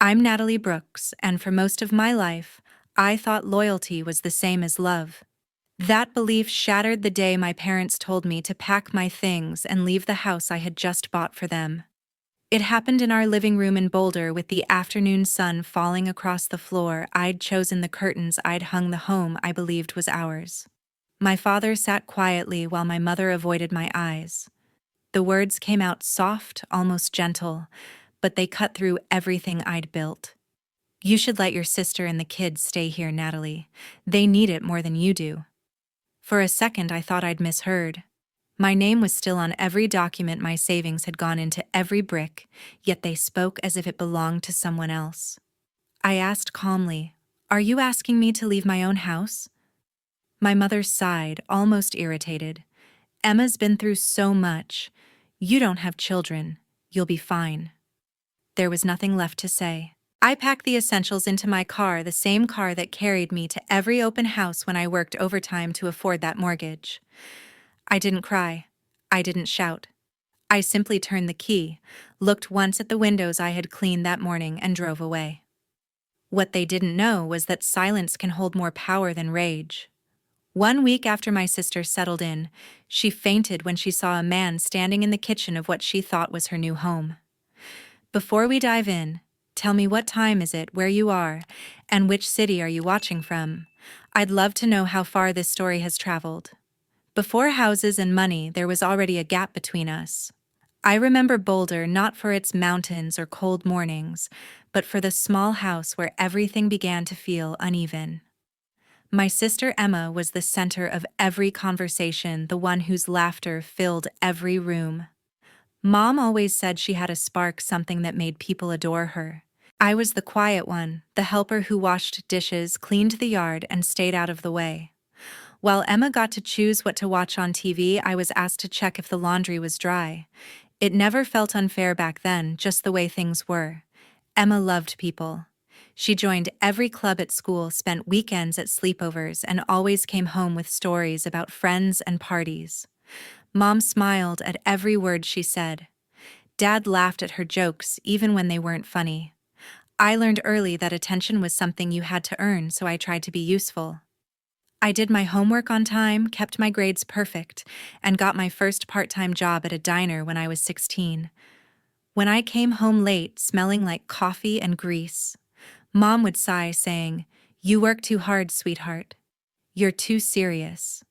I'm Natalie Brooks, and for most of my life, I thought loyalty was the same as love. That belief shattered the day my parents told me to pack my things and leave the house I had just bought for them. It happened in our living room in Boulder with the afternoon sun falling across the floor. I'd chosen the curtains, I'd hung the home I believed was ours. My father sat quietly while my mother avoided my eyes. The words came out soft, almost gentle, but they cut through everything I'd built. You should let your sister and the kids stay here, Natalie. They need it more than you do. For a second, I thought I'd misheard. My name was still on every document, my savings had gone into every brick, yet they spoke as if it belonged to someone else. I asked calmly, "Are you asking me to leave my own house?" My mother sighed, almost irritated. "Emma's been through so much. You don't have children. You'll be fine." There was nothing left to say. I packed the essentials into my car, the same car that carried me to every open house when I worked overtime to afford that mortgage. I didn't cry. I didn't shout. I simply turned the key, looked once at the windows I had cleaned that morning, and drove away. What they didn't know was that silence can hold more power than rage. 1 week after my sister settled in, she fainted when she saw a man standing in the kitchen of what she thought was her new home. Before we dive in, tell me, what time is it, where you are, and which city are you watching from? I'd love to know how far this story has traveled. Before houses and money, there was already a gap between us. I remember Boulder not for its mountains or cold mornings, but for the small house where everything began to feel uneven. My sister Emma was the center of every conversation, the one whose laughter filled every room. Mom always said she had a spark, something that made people adore her. I was the quiet one, the helper who washed dishes, cleaned the yard, and stayed out of the way. While Emma got to choose what to watch on TV, I was asked to check if the laundry was dry. It never felt unfair back then, just the way things were. Emma loved people. She joined every club at school, spent weekends at sleepovers, and always came home with stories about friends and parties. Mom smiled at every word she said. Dad laughed at her jokes, even when they weren't funny. I learned early that attention was something you had to earn, so I tried to be useful. I did my homework on time, kept my grades perfect, and got my first part-time job at a diner when I was 16. When I came home late, smelling like coffee and grease, Mom would sigh, saying, "You work too hard, sweetheart. You're too serious."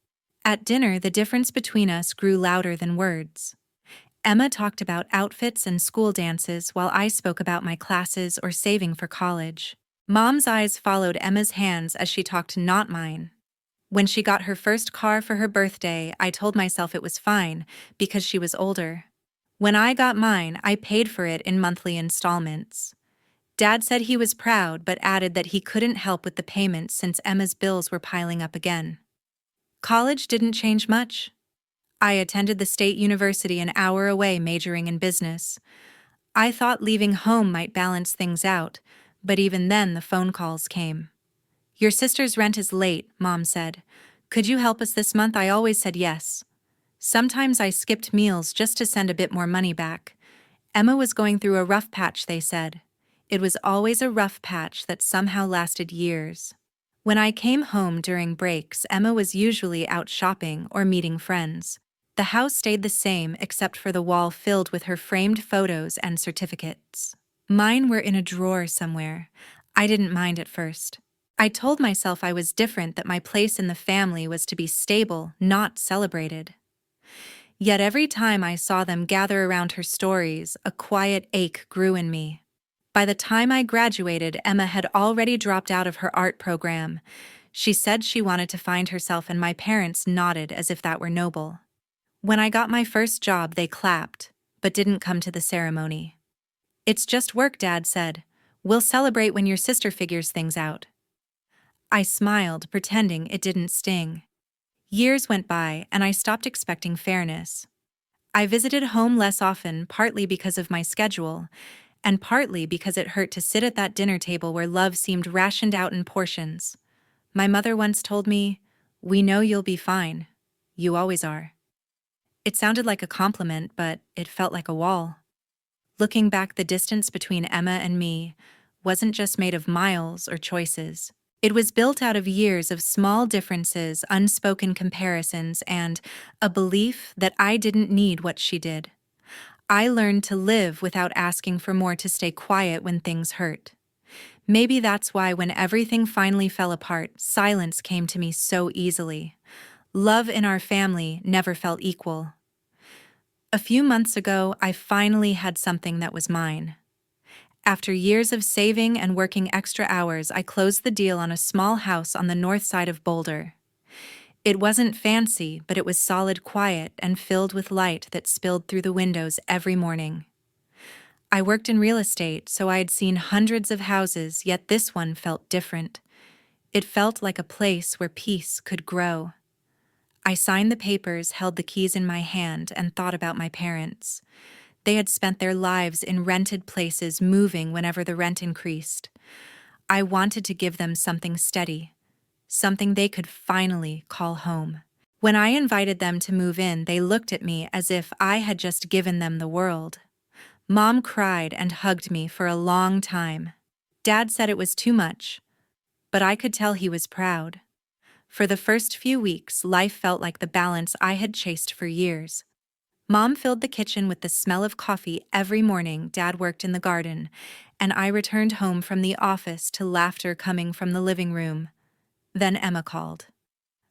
At dinner, the difference between us grew louder than words. Emma talked about outfits and school dances while I spoke about my classes or saving for college. Mom's eyes followed Emma's hands as she talked, not mine. When she got her first car for her birthday, I told myself it was fine because she was older. When I got mine, I paid for it in monthly installments. Dad said he was proud, but added that he couldn't help with the payments since Emma's bills were piling up again. College didn't change much. I attended the state university an hour away, majoring in business. I thought leaving home might balance things out, but even then the phone calls came. "Your sister's rent is late," Mom said. "Could you help us this month?" I always said yes. Sometimes I skipped meals just to send a bit more money back. Emma was going through a rough patch, they said. It was always a rough patch that somehow lasted years. When I came home during breaks, Emma was usually out shopping or meeting friends. The house stayed the same except for the wall filled with her framed photos and certificates. Mine were in a drawer somewhere. I didn't mind at first. I told myself I was different, that my place in the family was to be stable, not celebrated. Yet every time I saw them gather around her stories, a quiet ache grew in me. By the time I graduated, Emma had already dropped out of her art program. She said she wanted to find herself, and my parents nodded as if that were noble. When I got my first job, they clapped, but didn't come to the ceremony. "It's just work," Dad said. "We'll celebrate when your sister figures things out." I smiled, pretending it didn't sting. Years went by, and I stopped expecting fairness. I visited home less often, partly because of my schedule, and partly because it hurt to sit at that dinner table where love seemed rationed out in portions. My mother once told me, "We know you'll be fine. You always are." It sounded like a compliment, but it felt like a wall. Looking back, the distance between Emma and me wasn't just made of miles or choices. It was built out of years of small differences, unspoken comparisons, and a belief that I didn't need what she did. I learned to live without asking for more, to stay quiet when things hurt. Maybe that's why when everything finally fell apart, silence came to me so easily. Love in our family never felt equal. A few months ago, I finally had something that was mine. After years of saving and working extra hours, I closed the deal on a small house on the north side of Boulder. It wasn't fancy, but it was solid, quiet, and filled with light that spilled through the windows every morning. I worked in real estate, so I had seen hundreds of houses, yet this one felt different. It felt like a place where peace could grow. I signed the papers, held the keys in my hand, and thought about my parents. They had spent their lives in rented places, moving whenever the rent increased. I wanted to give them something steady, something they could finally call home. When I invited them to move in, they looked at me as if I had just given them the world. Mom cried and hugged me for a long time. Dad said it was too much, but I could tell he was proud. For the first few weeks, life felt like the balance I had chased for years. Mom filled the kitchen with the smell of coffee every morning. Dad worked in the garden, and I returned home from the office to laughter coming from the living room. Then Emma called.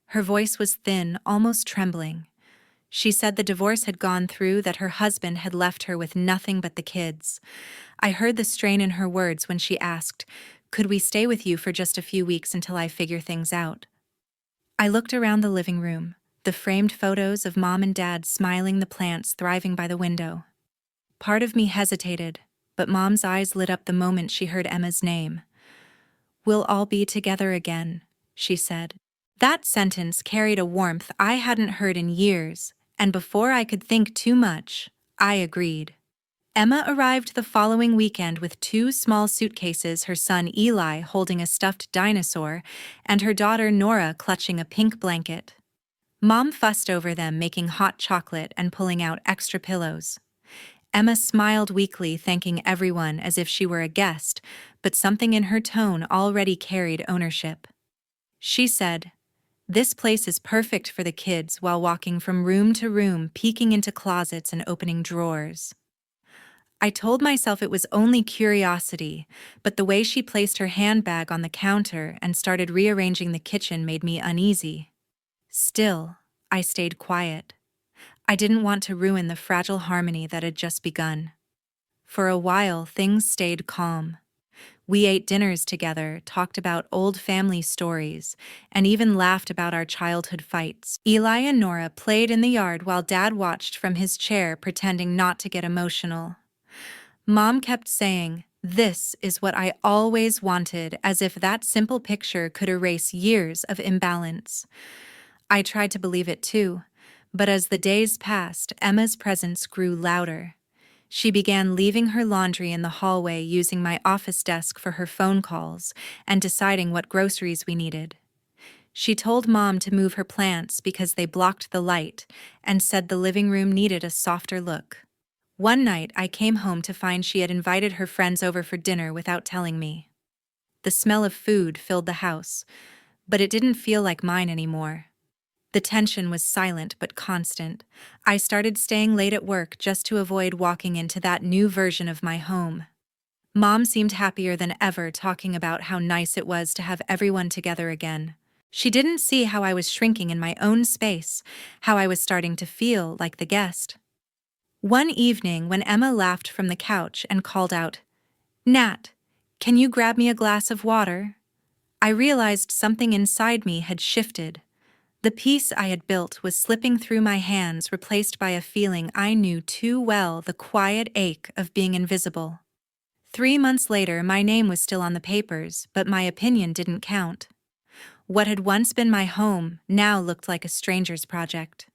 Her voice was thin, almost trembling. She said the divorce had gone through, that her husband had left her with nothing but the kids. I heard the strain in her words when she asked, "Could we stay with you for just a few weeks until I figure things out?" I looked around the living room, the framed photos of Mom and Dad smiling, the plants thriving by the window. Part of me hesitated, but Mom's eyes lit up the moment she heard Emma's name. "We'll all be together again," she said. That sentence carried a warmth I hadn't heard in years, and before I could think too much, I agreed. Emma arrived the following weekend with 2 small suitcases, her son Eli holding a stuffed dinosaur, and her daughter Nora clutching a pink blanket. Mom fussed over them, making hot chocolate and pulling out extra pillows. Emma smiled weakly, thanking everyone as if she were a guest, but something in her tone already carried ownership. She said, "This place is perfect for the kids," while walking from room to room, peeking into closets and opening drawers. I told myself it was only curiosity, but the way she placed her handbag on the counter and started rearranging the kitchen made me uneasy. Still, I stayed quiet. I didn't want to ruin the fragile harmony that had just begun. For a while, things stayed calm. We ate dinners together, talked about old family stories, and even laughed about our childhood fights. Eli and Nora played in the yard while Dad watched from his chair, pretending not to get emotional. Mom kept saying, "This is what I always wanted," as if that simple picture could erase years of imbalance. I tried to believe it too, but as the days passed, Emma's presence grew louder. She began leaving her laundry in the hallway, using my office desk for her phone calls, and deciding what groceries we needed. She told Mom to move her plants because they blocked the light, and said the living room needed a softer look. One night, I came home to find she had invited her friends over for dinner without telling me. The smell of food filled the house, but it didn't feel like mine anymore. The tension was silent but constant. I started staying late at work just to avoid walking into that new version of my home. Mom seemed happier than ever, talking about how nice it was to have everyone together again. She didn't see how I was shrinking in my own space, how I was starting to feel like the guest. One evening, when Emma laughed from the couch and called out, "Nat, can you grab me a glass of water?" I realized something inside me had shifted. The peace I had built was slipping through my hands, replaced by a feeling I knew too well, the quiet ache of being invisible. 3 months later, my name was still on the papers, but my opinion didn't count. What had once been my home now looked like a stranger's project.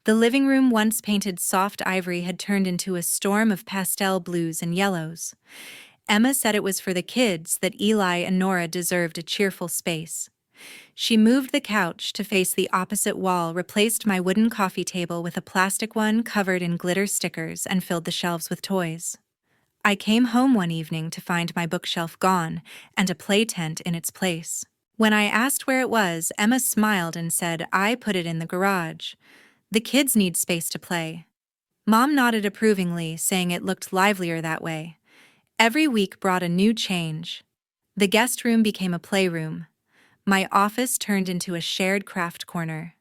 The living room, once painted soft ivory, had turned into a storm of pastel blues and yellows. Emma said it was for the kids, that Eli and Nora deserved a cheerful space. She moved the couch to face the opposite wall, replaced my wooden coffee table with a plastic one covered in glitter stickers, and filled the shelves with toys. I came home one evening to find my bookshelf gone and a play tent in its place. When I asked where it was, Emma smiled and said, "I put it in the garage. The kids need space to play." Mom nodded approvingly, saying it looked livelier that way. Every week brought a new change. The guest room became a playroom. My office turned into a shared craft corner.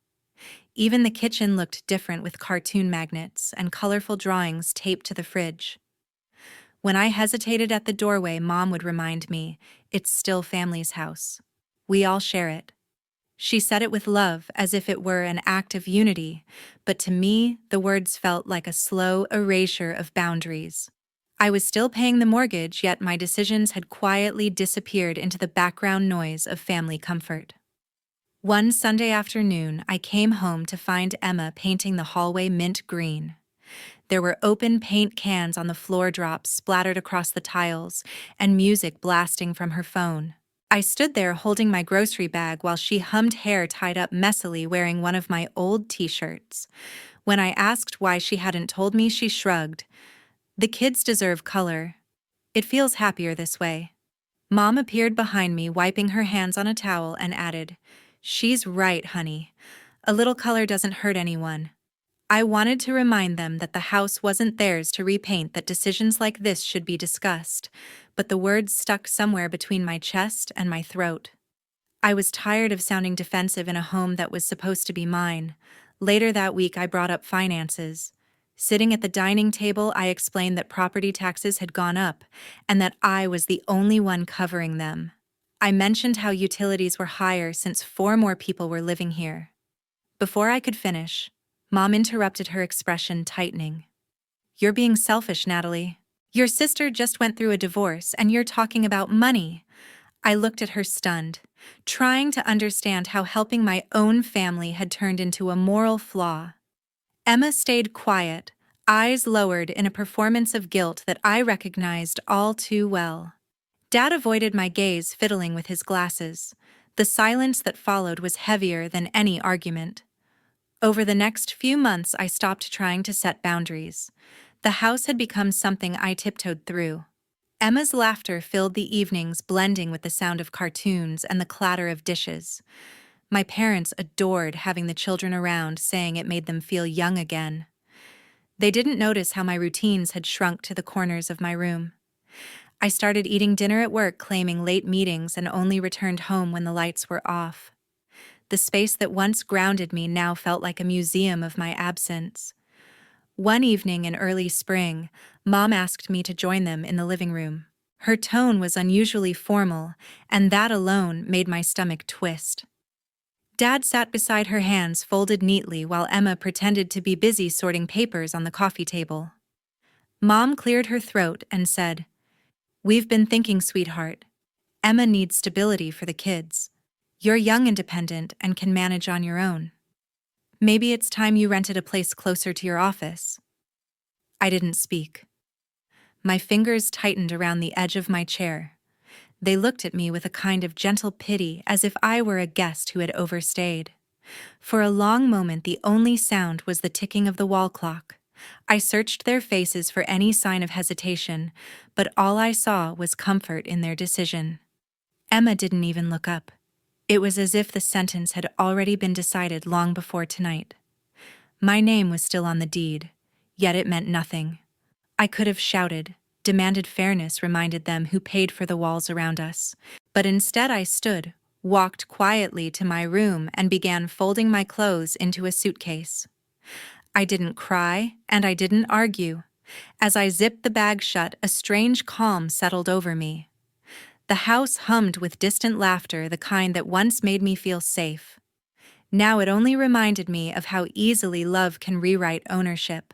Even the kitchen looked different with cartoon magnets and colorful drawings taped to the fridge. When I hesitated at the doorway, Mom would remind me, "It's still family's house. We all share it." She said it with love, as if it were an act of unity, but to me, the words felt like a slow erasure of boundaries. I was still paying the mortgage, yet my decisions had quietly disappeared into the background noise of family comfort. One Sunday afternoon, I came home to find Emma painting the hallway mint green. There were open paint cans on the floor, drops splattered across the tiles, and music blasting from her phone. I stood there holding my grocery bag while she hummed, hair tied up messily, wearing one of my old t-shirts. When I asked why she hadn't told me, she shrugged. "The kids deserve color. It feels happier this way." Mom appeared behind me, wiping her hands on a towel, and added, "She's right, honey. A little color doesn't hurt anyone." I wanted to remind them that the house wasn't theirs to repaint, that decisions like this should be discussed, but the words stuck somewhere between my chest and my throat. I was tired of sounding defensive in a home that was supposed to be mine. Later that week, I brought up finances. Sitting at the dining table, I explained that property taxes had gone up and that I was the only one covering them. I mentioned how utilities were higher since 4 more people were living here. Before I could finish, Mom interrupted, her expression tightening. "You're being selfish, Natalie. Your sister just went through a divorce and you're talking about money." I looked at her stunned, trying to understand how helping my own family had turned into a moral flaw. Emma stayed quiet, eyes lowered in a performance of guilt that I recognized all too well. Dad avoided my gaze, fiddling with his glasses. The silence that followed was heavier than any argument. Over the next few months, I stopped trying to set boundaries. The house had become something I tiptoed through. Emma's laughter filled the evenings, blending with the sound of cartoons and the clatter of dishes. My parents adored having the children around, saying it made them feel young again. They didn't notice how my routines had shrunk to the corners of my room. I started eating dinner at work, claiming late meetings, and only returned home when the lights were off. The space that once grounded me now felt like a museum of my absence. One evening in early spring, Mom asked me to join them in the living room. Her tone was unusually formal, and that alone made my stomach twist. Dad sat beside her, hands folded neatly, while Emma pretended to be busy sorting papers on the coffee table. Mom cleared her throat and said, "We've been thinking, sweetheart. Emma needs stability for the kids. You're young, independent, and can manage on your own. Maybe it's time you rented a place closer to your office." I didn't speak. My fingers tightened around the edge of my chair. They looked at me with a kind of gentle pity, as if I were a guest who had overstayed. For a long moment, the only sound was the ticking of the wall clock. I searched their faces for any sign of hesitation, but all I saw was comfort in their decision. Emma didn't even look up. It was as if the sentence had already been decided long before tonight. My name was still on the deed, yet it meant nothing. I could have shouted, demanded fairness, reminded them who paid for the walls around us. But instead I stood, walked quietly to my room, and began folding my clothes into a suitcase. I didn't cry, and I didn't argue. As I zipped the bag shut, a strange calm settled over me. The house hummed with distant laughter, the kind that once made me feel safe. Now it only reminded me of how easily love can rewrite ownership.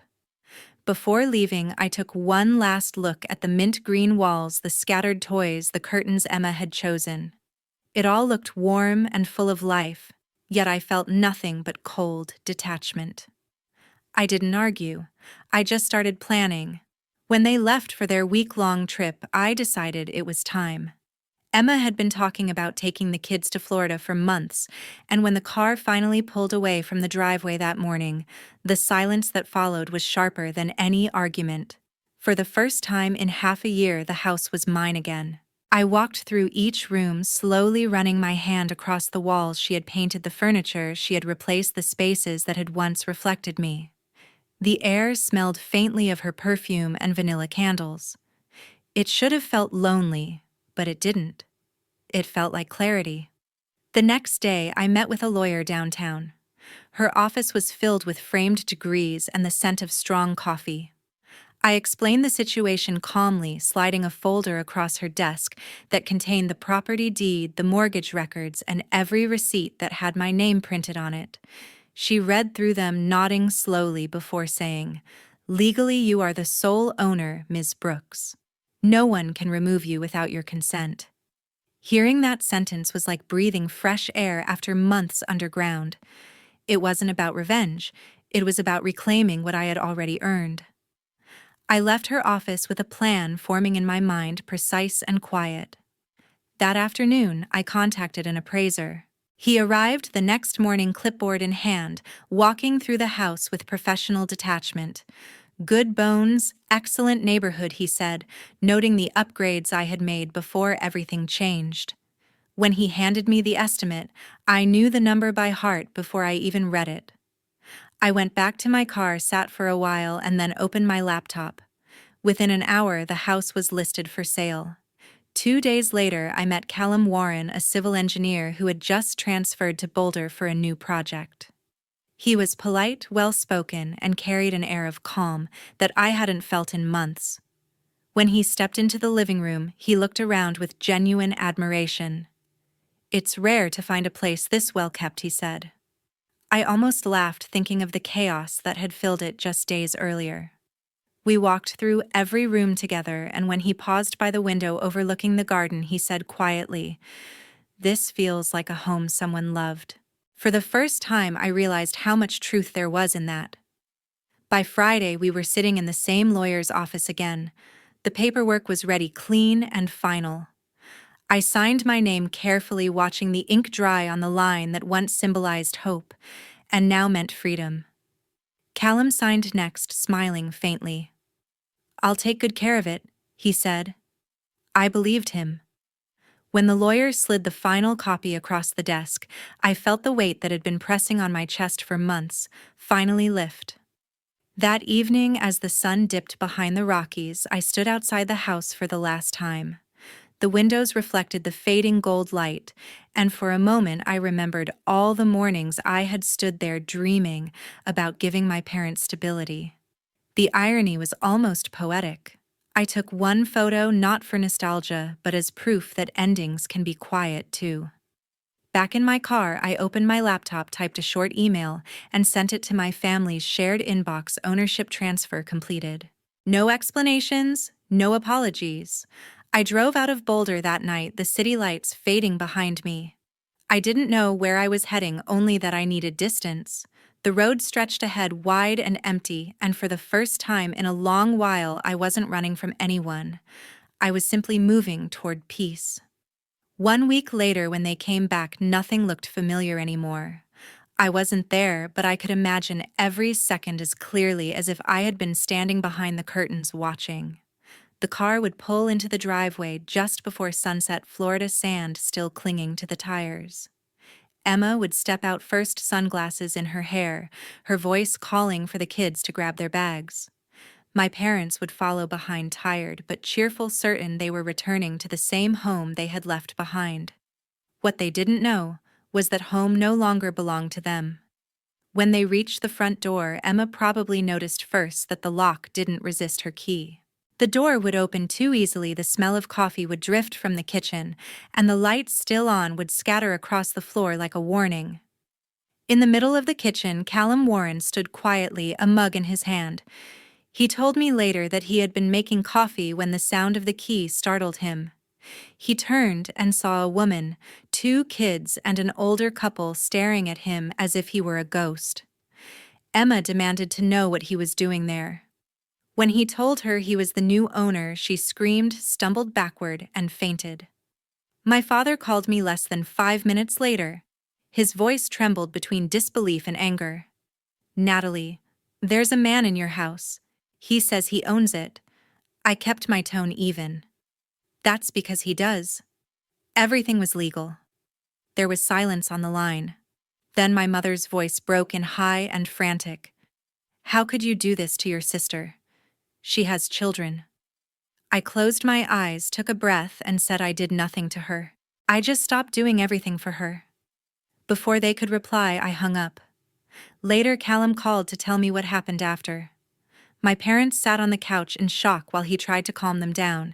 Before leaving, I took one last look at the mint green walls, the scattered toys, the curtains Emma had chosen. It all looked warm and full of life, yet I felt nothing but cold detachment. I didn't argue. I just started planning. When they left for their week-long trip, I decided it was time. Emma had been talking about taking the kids to Florida for months, and when the car finally pulled away from the driveway that morning, the silence that followed was sharper than any argument. For the first time in half a year, the house was mine again. I walked through each room, slowly running my hand across the walls. She had painted the furniture, she had replaced the spaces that had once reflected me. The air smelled faintly of her perfume and vanilla candles. It should have felt lonely, but it didn't. It felt like clarity. The next day, I met with a lawyer downtown. Her office was filled with framed degrees and the scent of strong coffee. I explained the situation calmly, sliding a folder across her desk that contained the property deed, the mortgage records, and every receipt that had my name printed on it. She read through them, nodding slowly before saying, "Legally, you are the sole owner, Ms. Brooks. No one can remove you without your consent." Hearing that sentence was like breathing fresh air after months underground. It wasn't about revenge. It was about reclaiming what I had already earned. I left her office with a plan forming in my mind, precise and quiet. That afternoon, I contacted an appraiser. He arrived the next morning, clipboard in hand, walking through the house with professional detachment. "Good bones, excellent neighborhood," he said, noting the upgrades I had made before everything changed. When he handed me the estimate, I knew the number by heart before I even read it. I went back to my car, sat for a while, and then opened my laptop. Within an hour, the house was listed for sale. 2 days later, I met Callum Warren, a civil engineer who had just transferred to Boulder for a new project. He was polite, well-spoken, and carried an air of calm that I hadn't felt in months. When he stepped into the living room, he looked around with genuine admiration. "It's rare to find a place this well kept," he said. I almost laughed, thinking of the chaos that had filled it just days earlier. We walked through every room together, and when he paused by the window overlooking the garden, he said quietly, "This feels like a home someone loved." For the first time, I realized how much truth there was in that. By Friday, we were sitting in the same lawyer's office again. The paperwork was ready, clean and final. I signed my name carefully, watching the ink dry on the line that once symbolized hope and now meant freedom. Callum signed next, smiling faintly. "I'll take good care of it," he said. I believed him. When the lawyer slid the final copy across the desk, I felt the weight that had been pressing on my chest for months finally lift. That evening, as the sun dipped behind the Rockies, I stood outside the house for the last time. The windows reflected the fading gold light, and for a moment I remembered all the mornings I had stood there dreaming about giving my parents stability. The irony was almost poetic. I took one photo not for nostalgia, but as proof that endings can be quiet too. Back in my car, I opened my laptop, typed a short email, and sent it to my family's shared inbox. Ownership transfer completed. No explanations, no apologies. I drove out of Boulder that night, the city lights fading behind me. I didn't know where I was heading, only that I needed distance. The road stretched ahead, wide and empty, and for the first time in a long while, I wasn't running from anyone. I was simply moving toward peace. 1 week later, when they came back, nothing looked familiar anymore. I wasn't there, but I could imagine every second as clearly as if I had been standing behind the curtains watching. The car would pull into the driveway just before sunset, Florida sand still clinging to the tires. Emma would step out first, sunglasses in her hair, her voice calling for the kids to grab their bags. My parents would follow behind, tired but cheerful, certain they were returning to the same home they had left behind. What they didn't know was that home no longer belonged to them. When they reached the front door, Emma probably noticed first that the lock didn't resist her key. The door would open too easily, the smell of coffee would drift from the kitchen, and the lights still on would scatter across the floor like a warning. In the middle of the kitchen, Callum Warren stood quietly, a mug in his hand. He told me later that he had been making coffee when the sound of the key startled him. He turned and saw a woman, 2 kids, and an older couple staring at him as if he were a ghost. Emma demanded to know what he was doing there. When he told her he was the new owner, she screamed, stumbled backward, and fainted. My father called me less than 5 minutes later. His voice trembled between disbelief and anger. "Natalie, there's a man in your house. He says he owns it. I kept my tone even. That's because he does. Everything was legal. There was silence on the line. Then my mother's voice broke in high and frantic. How could you do this to your sister? She has children. I closed my eyes, took a breath, and said I did nothing to her. I just stopped doing everything for her. Before they could reply, I hung up. Later, Callum called to tell me what happened after. My parents sat on the couch in shock while he tried to calm them down.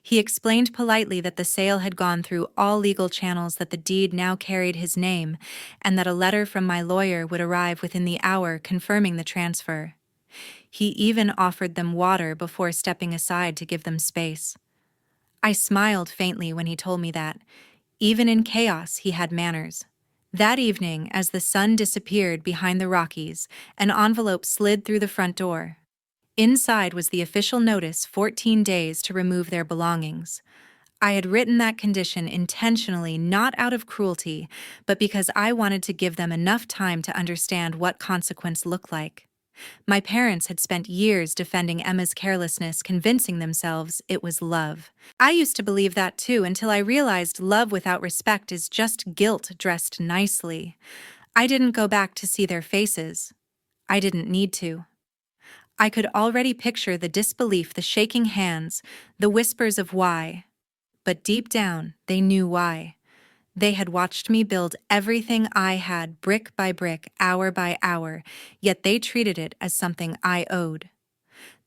He explained politely that the sale had gone through all legal channels, that the deed now carried his name, and that a letter from my lawyer would arrive within the hour confirming the transfer. He even offered them water before stepping aside to give them space. I smiled faintly when he told me that, even in chaos, he had manners. That evening, as the sun disappeared behind the Rockies, an envelope slid through the front door. Inside was the official notice: 14 days to remove their belongings. I had written that condition intentionally, not out of cruelty, but because I wanted to give them enough time to understand what consequence looked like. My parents had spent years defending Emma's carelessness, convincing themselves it was love. I used to believe that too, until I realized love without respect is just guilt dressed nicely. I didn't go back to see their faces. I didn't need to. I could already picture the disbelief, the shaking hands, the whispers of why. But deep down, they knew why. They had watched me build everything I had, brick by brick, hour by hour, yet they treated it as something I owed.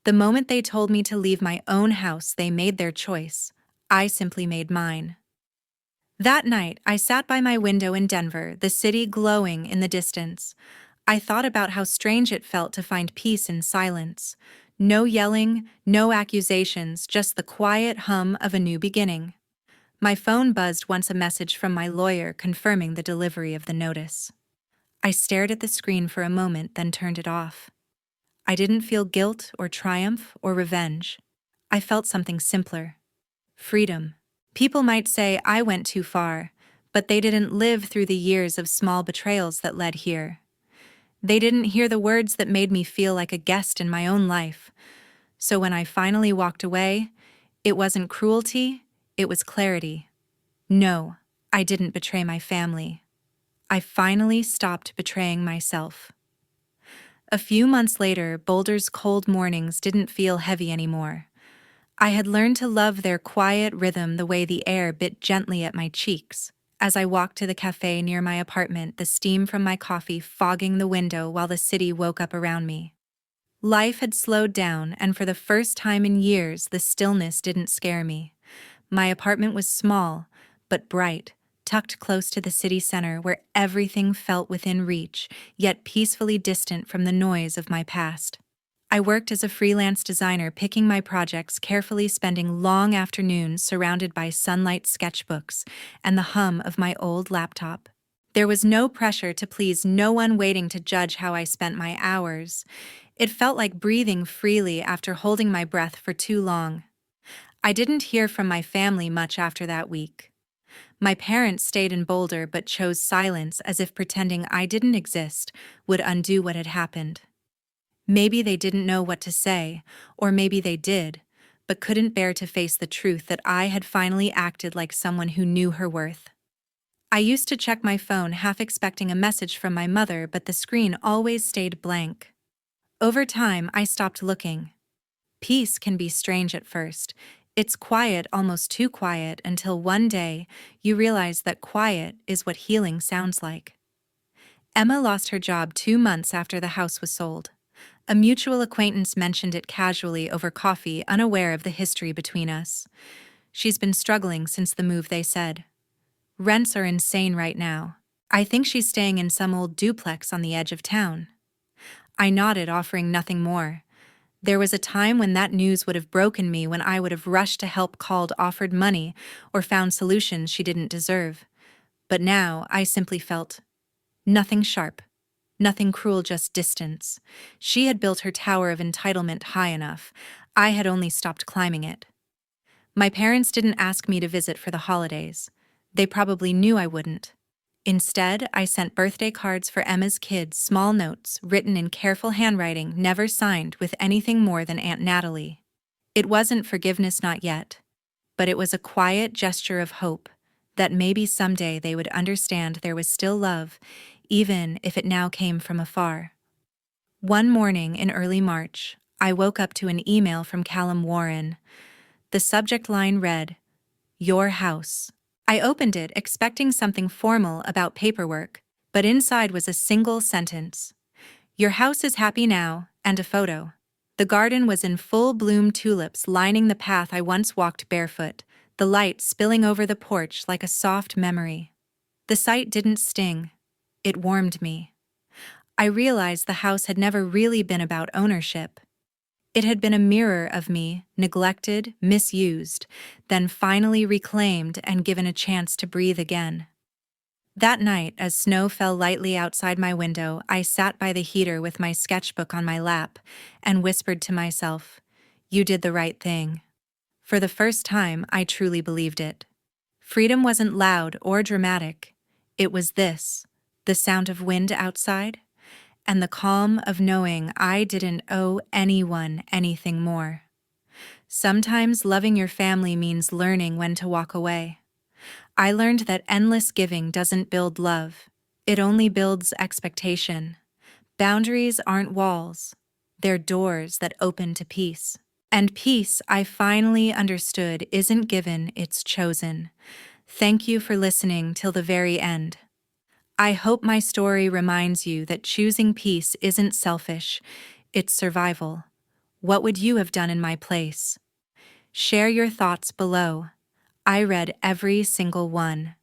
The moment they told me to leave my own house, they made their choice. I simply made mine. That night, I sat by my window in Denver, the city glowing in the distance. I thought about how strange it felt to find peace in silence. No yelling, no accusations, just the quiet hum of a new beginning. My phone buzzed once, a message from my lawyer confirming the delivery of the notice. I stared at the screen for a moment, then turned it off. I didn't feel guilt or triumph or revenge. I felt something simpler: freedom. People might say I went too far, but they didn't live through the years of small betrayals that led here. They didn't hear the words that made me feel like a guest in my own life. So when I finally walked away, it wasn't cruelty, it was clarity. No, I didn't betray my family. I finally stopped betraying myself. A few months later, Boulder's cold mornings didn't feel heavy anymore. I had learned to love their quiet rhythm, the way the air bit gently at my cheeks. As I walked to the cafe near my apartment, the steam from my coffee fogging the window while the city woke up around me. Life had slowed down, and for the first time in years, the stillness didn't scare me. My apartment was small, but bright, tucked close to the city center where everything felt within reach, yet peacefully distant from the noise of my past. I worked as a freelance designer, picking my projects carefully, spending long afternoons surrounded by sunlight, sketchbooks, and the hum of my old laptop. There was no pressure to please, no one waiting to judge how I spent my hours. It felt like breathing freely after holding my breath for too long. I didn't hear from my family much after that week. My parents stayed in Boulder but chose silence, as if pretending I didn't exist would undo what had happened. Maybe they didn't know what to say, or maybe they did, but couldn't bear to face the truth that I had finally acted like someone who knew her worth. I used to check my phone, half expecting a message from my mother, but the screen always stayed blank. Over time, I stopped looking. Peace can be strange at first. It's quiet, almost too quiet, until one day you realize that quiet is what healing sounds like. Emma lost her job 2 months after the house was sold. A mutual acquaintance mentioned it casually over coffee, unaware of the history between us. She's been struggling since the move, they said. Rents are insane right now. I think she's staying in some old duplex on the edge of town. I nodded, offering nothing more. There was a time when that news would have broken me, when I would have rushed to help, called, offered money, or found solutions she didn't deserve. But now I simply felt nothing sharp. Nothing cruel, just distance. She had built her tower of entitlement high enough. I had only stopped climbing it. My parents didn't ask me to visit for the holidays. They probably knew I wouldn't. Instead, I sent birthday cards for Emma's kids, small notes, written in careful handwriting, never signed, with anything more than Aunt Natalie. It wasn't forgiveness, not yet, but it was a quiet gesture of hope that maybe someday they would understand there was still love, even if it now came from afar. One morning in early March, I woke up to an email from Callum Warren. The subject line read, "Your house." I opened it expecting something formal about paperwork, but inside was a single sentence. "Your house is happy now," and a photo. The garden was in full bloom, tulips lining the path I once walked barefoot, the light spilling over the porch like a soft memory. The sight didn't sting. It warmed me. I realized the house had never really been about ownership. It had been a mirror of me, neglected, misused, then finally reclaimed and given a chance to breathe again. That night, as snow fell lightly outside my window, I sat by the heater with my sketchbook on my lap and whispered to myself, "You did the right thing." For the first time, I truly believed it. Freedom wasn't loud or dramatic. It was this: the sound of wind outside, and the calm of knowing I didn't owe anyone anything more. Sometimes loving your family means learning when to walk away. I learned that endless giving doesn't build love. It only builds expectation. Boundaries aren't walls. They're doors that open to peace. And peace, I finally understood, isn't given, it's chosen. Thank you for listening till the very end. I hope my story reminds you that choosing peace isn't selfish, it's survival. What would you have done in my place? Share your thoughts below. I read every single one.